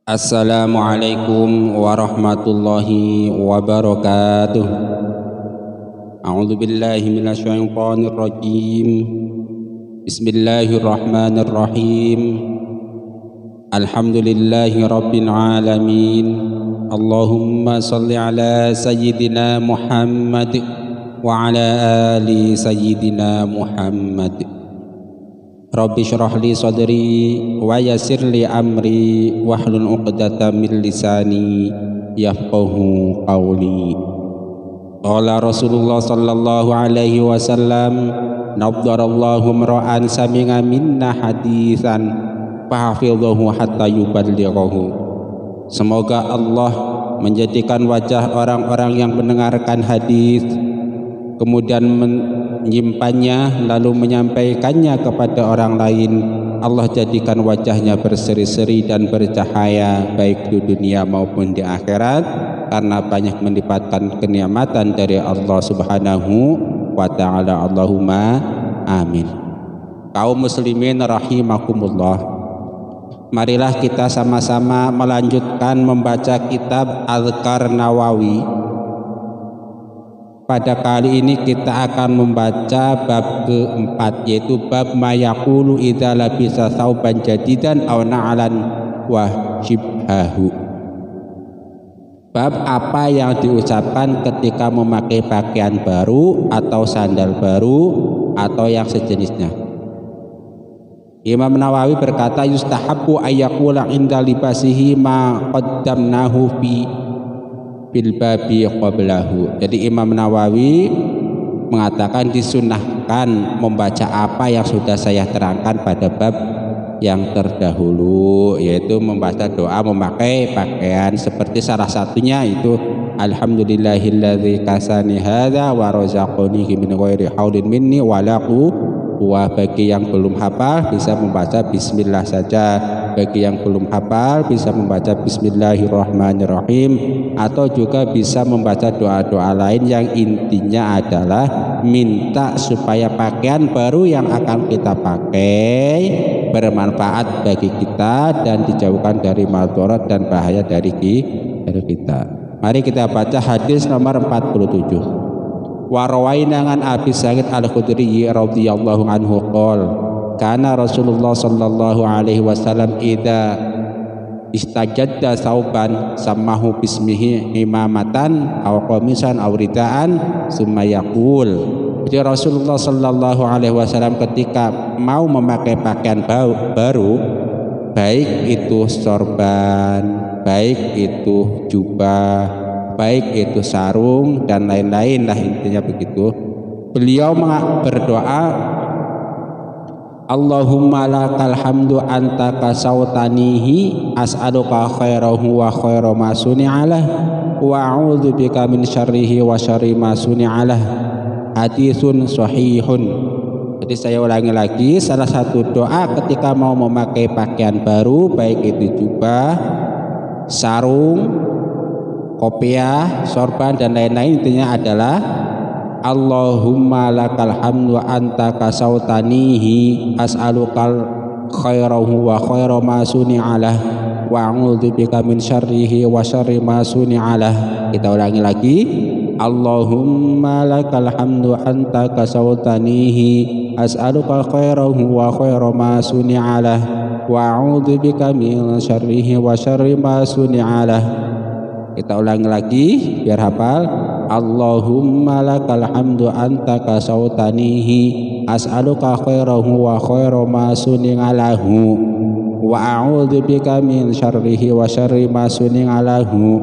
Assalamualaikum warahmatullahi wabarakatuh. A'udzu billahi minasyaitonir rajim. Bismillahirrahmanirrahim. Alhamdulillahi rabbil alamin. Allahumma shalli ala sayyidina Muhammad wa ala ali sayyidina Muhammad. Rabbi syrah li sadri wa yassir li amri wahlul 'uqdatam min lisani yafqahu qawli. Qala Rasulullah sallallahu alaihi wasallam, naddarallahu imra'an sami'a minna hadisan fahafidhahu hatta yuballighahu. Semoga Allah menjadikan wajah orang-orang yang mendengarkan hadis kemudian menyimpannya lalu menyampaikannya kepada orang lain, Allah jadikan wajahnya berseri-seri dan bercahaya baik di dunia maupun di akhirat, karena banyak mendapatkan kenikmatan dari Allah Subhanahu wa ta'ala. Allahumma amin. Kaum muslimin rahimakumullah, marilah kita sama-sama melanjutkan membaca kitab Adhkar Nawawi. Pada kali ini kita akan membaca bab keempat, yaitu bab mayaqulu idza labisa thawban jadidan aw na'lan wa shibhahu. Bab apa yang diucapkan ketika memakai pakaian baru atau sandal baru atau yang sejenisnya. Imam Nawawi berkata, yustahabbu ayyaqula inda libasihi ma qaddamnahu fi bil babi qablahu. Jadi Imam Nawawi mengatakan disunahkan membaca apa yang sudah saya terangkan pada bab yang terdahulu, yaitu membaca doa memakai pakaian, seperti salah satunya itu alhamdulillahilladzi kasani hadza wa razaqani min ghairi haulin minni wa la quwwata. Bagi yang belum hafal bisa membaca bismillah saja, bagi yang belum hafal bisa membaca bismillahirrahmanirrahim, atau juga bisa membaca doa-doa lain yang intinya adalah minta supaya pakaian baru yang akan kita pakai bermanfaat bagi kita dan dijauhkan dari madharat dan bahaya dari kita. Mari kita baca hadis nomor 47. Wa rawaina an Abi Sa'id Al-Khudri radhiyallahu anhu qala kana Rasulullah sallallahu alaihi wasallam idza istajadda sauban samahu bismihi imamatan aw qamisan aw ridaan summa yaqul. Jadi Rasulullah sallallahu alaihi wasallam ketika mau memakai pakaian baru, baik itu sorban, baik itu jubah, baik itu sarung dan lain-lain lah, intinya begitu. Beliau berdoa, Allahumma lakal hamdu anta kasautanihi as'aluka khairahu wa khaira ma suni'alah wa a'udzu bika min syarrihi wa syarri ma suni'alah. Hadisun sahihun. Jadi saya ulangi lagi, salah satu doa ketika mau memakai pakaian baru, baik itu jubah, sarung, kopiah, sorban dan lain-lain, intinya adalah Allahumma lakal hamdu anta kasautanihi as'alukal khairahu wa khaira ma suni'alah wa a'udzu bika min syarrihi wa syarri ma suni'alah. Kita ulangi lagi, Allahumma lakal hamdu anta kasautanihi as'alukal khairahu wa khaira ma suni'alah wa a'udzu bika min syarrihi wa syarri ma suni'alah. Kita ulangi lagi biar hafal. Allahumma lakal hamdu anta kasautanihi as'aluka khairahu wa khaira ma suni'alahu wa a'udzu bika min syarrihi wa syarri ma suni'alahu.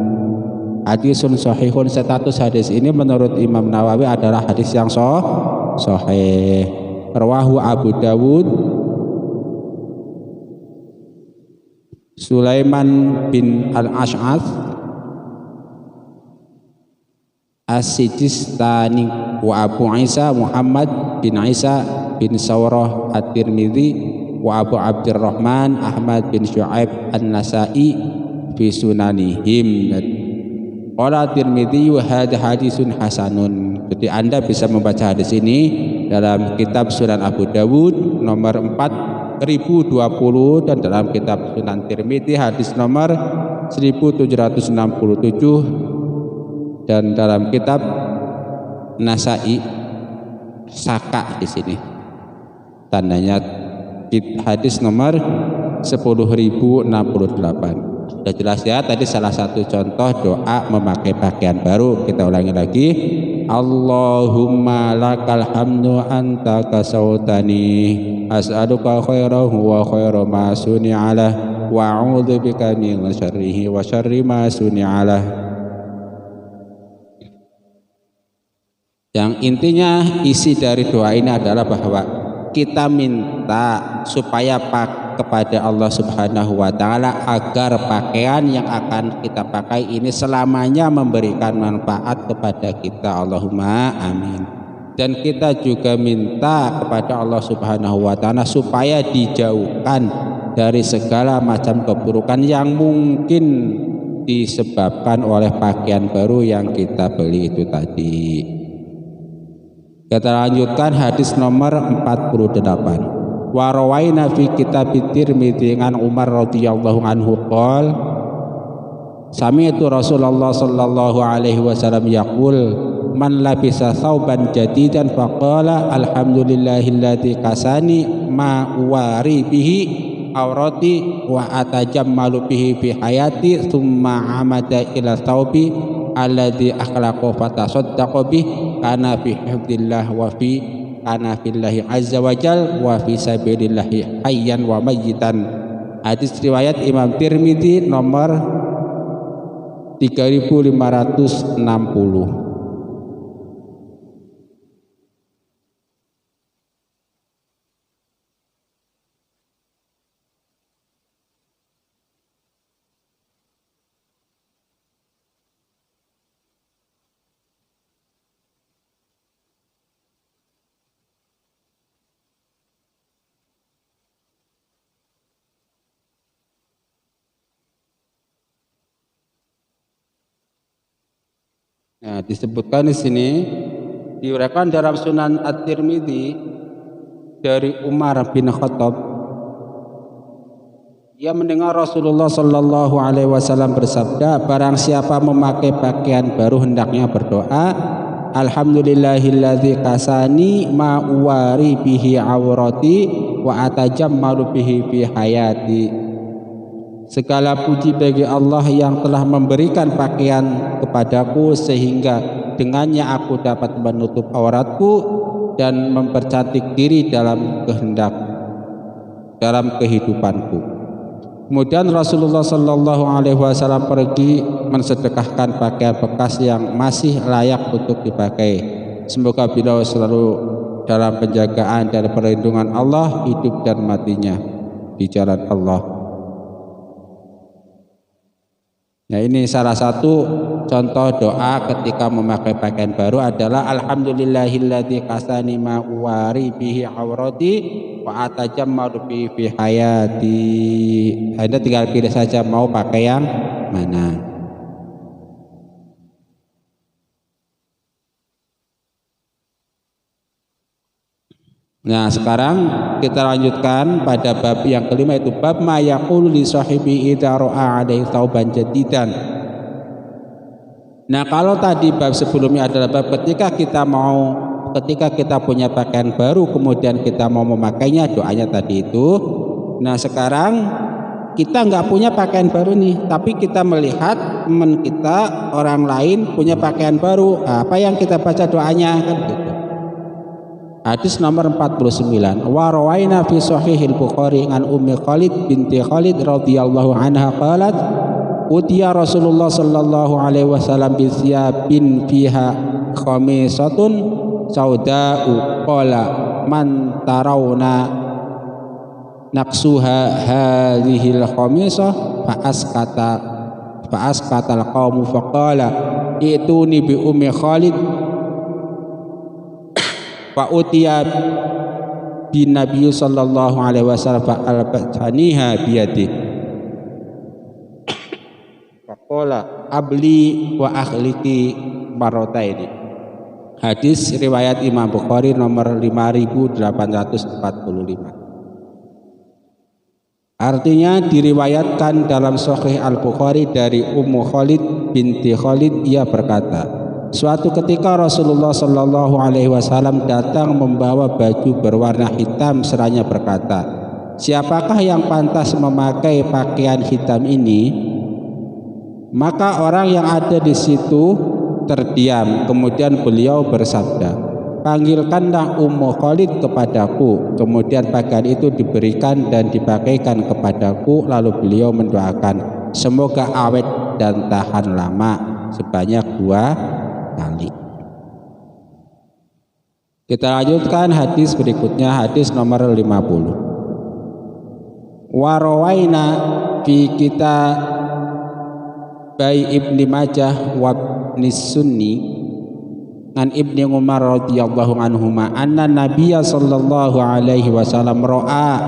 Hadisun sahihun. Status hadis ini menurut Imam Nawawi adalah hadis yang sahih. Rawahu Abu Dawud, Sulaiman bin Al-Ash'ath As-Sijistani wa Abu Isa Muhammad bin Isa bin Sawrah At-Tirmidzi wa Abu Abdurrahman Ahmad bin Syu'aib An-Nasa'i fi sunanihim. Qala Tirmidzi wa hadha hadisun hasanun. Jadi Anda bisa membaca hadis ini dalam kitab Sunan Abu Dawud nomor 4 1020 dan dalam kitab Sunan Tirmidzi hadis nomor 1767 dan dalam kitab Nasai Saka di sini tandanya hadis nomor 10.068. Sudah jelas ya, tadi salah satu contoh doa memakai pakaian baru. Kita ulangi lagi. Allahumma lakal hamdu anta kasautani as'aluka khairahu wa khairu ma suni'alah wa a'udzu bika min syarrihi wa syarri ma suni'alah. Yang intinya isi dari doa ini adalah bahwa kita minta supaya kepada Allah Subhanahu wa taala agar pakaian yang akan kita pakai ini selamanya memberikan manfaat kepada kita. Allahumma amin. Dan kita juga minta kepada Allah Subhanahu wa taala supaya dijauhkan dari segala macam keburukan yang mungkin disebabkan oleh pakaian baru yang kita beli itu tadi. Kita lanjutkan hadis nomor 48. Wa rawaina fi kitab Tirmidzi an Umar radhiyallahu anhu qol sami'tu Rasulullah sallallahu alaihi wasallam yaqul man labisa thawban jadidan faqala alhamdulillahilladzi kasani ma wari bihi awrati wa atajammalu bihi fi hayati thumma amada ila thawbi alladzi akhlaqu fatasaddaqa bih kana fi hifdzillah wa fi kana fillahi azza wa jal wa fi sabilillahi hayyan wa mayyitan. Hadis riwayat Imam Tirmidzi nomor 3560. Nah, disebutkan di sini diuraikan dalam Sunan At-Tirmidzi dari Umar bin Khattab. Ia mendengar Rasulullah Shallallahu Alaihi Wasallam bersabda, barang siapa memakai pakaian baru hendaknya berdoa, alhamdulillahilladzi kasani ma uwari bihi awrati wa atajammalu bihi fi hayati. Segala puji bagi Allah yang telah memberikan pakaian kepadaku sehingga dengannya aku dapat menutup auratku dan mempercantik diri dalam kehidupanku. Kemudian Rasulullah Shallallahu Alaihi Wasallam pergi mensedekahkan pakaian bekas yang masih layak untuk dipakai. Semoga beliau selalu dalam penjagaan dan perlindungan Allah hidup dan matinya di jalan Allah. Nah, ini salah satu contoh doa ketika memakai pakaian baru adalah alhamdulillahilladzi kasani ma uwari bihi awrati wa atajammalu bihi fi hayati. Anda tinggal pilih saja mau pakai yang mana. Nah, sekarang kita lanjutkan pada bab yang kelima, itu bab ma yaqulu li sahibi idza ra'a alaihi thawban jadidan. Nah, kalau tadi bab sebelumnya adalah bab ketika kita punya pakaian baru kemudian kita mau memakainya, doanya tadi itu. Nah, sekarang kita nggak punya pakaian baru nih, tapi kita melihat teman kita orang lain punya pakaian baru. Apa yang kita baca doanya kan gitu. Hadis nomor 49. Wa rawaina fi sahihil Bukhari an Ummi Khalid binti Khalid radhiyallahu anha qalat utiya Rasulullah sallallahu alaihi wasallam bi thiyabin fiha khamisatun sauda'u qala man tarawna naqsuha hadhil khamisah fa askata al-qaumu faqala ituni bi Ummi Khalid wa utiya bin Nabi sallallahu alaihi wasallam fa al-bataniha biyadi faqala abli wa akhliki marrataini. Hadis riwayat Imam Bukhari nomor 5845. Artinya diriwayatkan dalam Sahih Al-Bukhari dari Ummu Khalid binti Khalid, ia berkata, suatu ketika Rasulullah Shallallahu Alaihi Wasallam datang membawa baju berwarna hitam seraya berkata, siapakah yang pantas memakai pakaian hitam ini? Maka orang yang ada di situ terdiam. Kemudian beliau bersabda, panggilkanlah Ummu Khalid kepadaku. Kemudian pakaian itu diberikan dan dipakaikan kepadaku. Lalu beliau mendoakan, semoga awet dan tahan lama sebanyak 2 kali. Kita lanjutkan hadis berikutnya, hadis nomor 50. Warawaina fi kita Bai Ibni Majah wa Ibni Sunni an Ibni Umar radhiyallahu anhuma anna Nabiyya sallallahu alaihi wasallam ra'a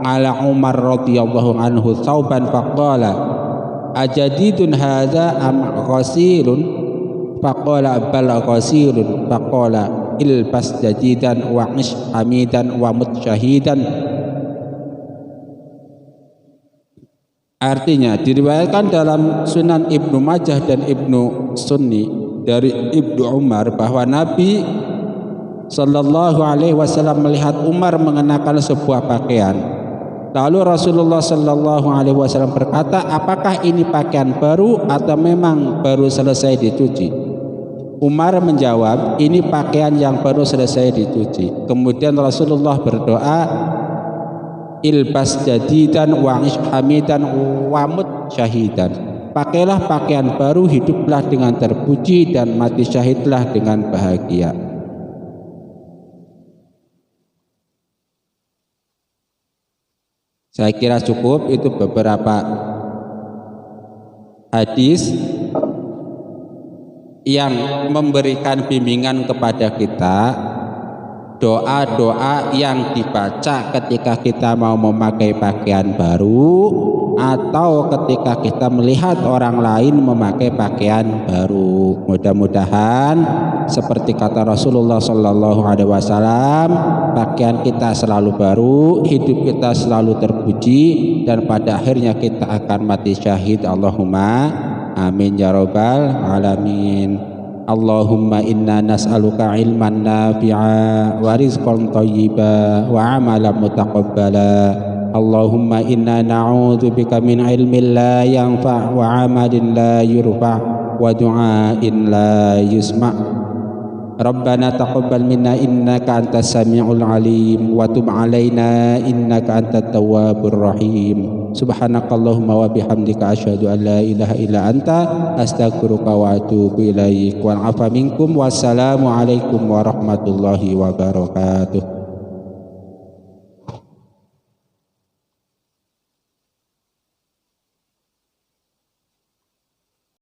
ala Umar radhiyallahu anhu thawban faqala ajadidun hadza am ghasilun faqala bal ghasilun faqala ilbas jadidan wa ish hamidan wa mutsyahidan. Artinya diriwayatkan dalam Sunan Ibnu Majah dan Ibnu Sunni dari Ibnu Umar bahwa Nabi Sallallahu Alaihi Wasallam melihat Umar mengenakan sebuah pakaian. Lalu Rasulullah Sallallahu Alaihi Wasallam berkata, apakah ini pakaian baru atau memang baru selesai dicuci? Umar menjawab, ini pakaian yang baru selesai dicuci. Kemudian Rasulullah berdoa, ilbas jadidan wa ish hamidan wa mut syahidan. Pakailah pakaian baru, hiduplah dengan terpuji dan mati syahidlah dengan bahagia. Saya kira cukup, itu beberapa hadis yang memberikan bimbingan kepada kita doa-doa yang dibaca ketika kita mau memakai pakaian baru atau ketika kita melihat orang lain memakai pakaian baru. Mudah-mudahan seperti kata Rasulullah Sallallahu Alaihi Wasallam, pakaian kita selalu baru, hidup kita selalu terpuji, dan pada akhirnya kita akan mati syahid. Allahumma amin ya rabbal alamin. Allahumma inna nas'aluka ilman nafi'a wa rizqan thayyiba wa amalan mutaqabbala. Allahumma inna na'udzubika min ilmin la yanfa' wa amalin la yurfa' wa du'ain la yusma'. Rabbana taqabbal minna innaka antas samiul alim wa tub alaina innaka antat tawwabur rahim. Subhanakallahumma wa bihamdika asyhadu an la ilaha illa anta astaghfiruka wa atubu ilaik. Wa afa minkum. Wassalamu alaikum warahmatullahi wabarakatuh.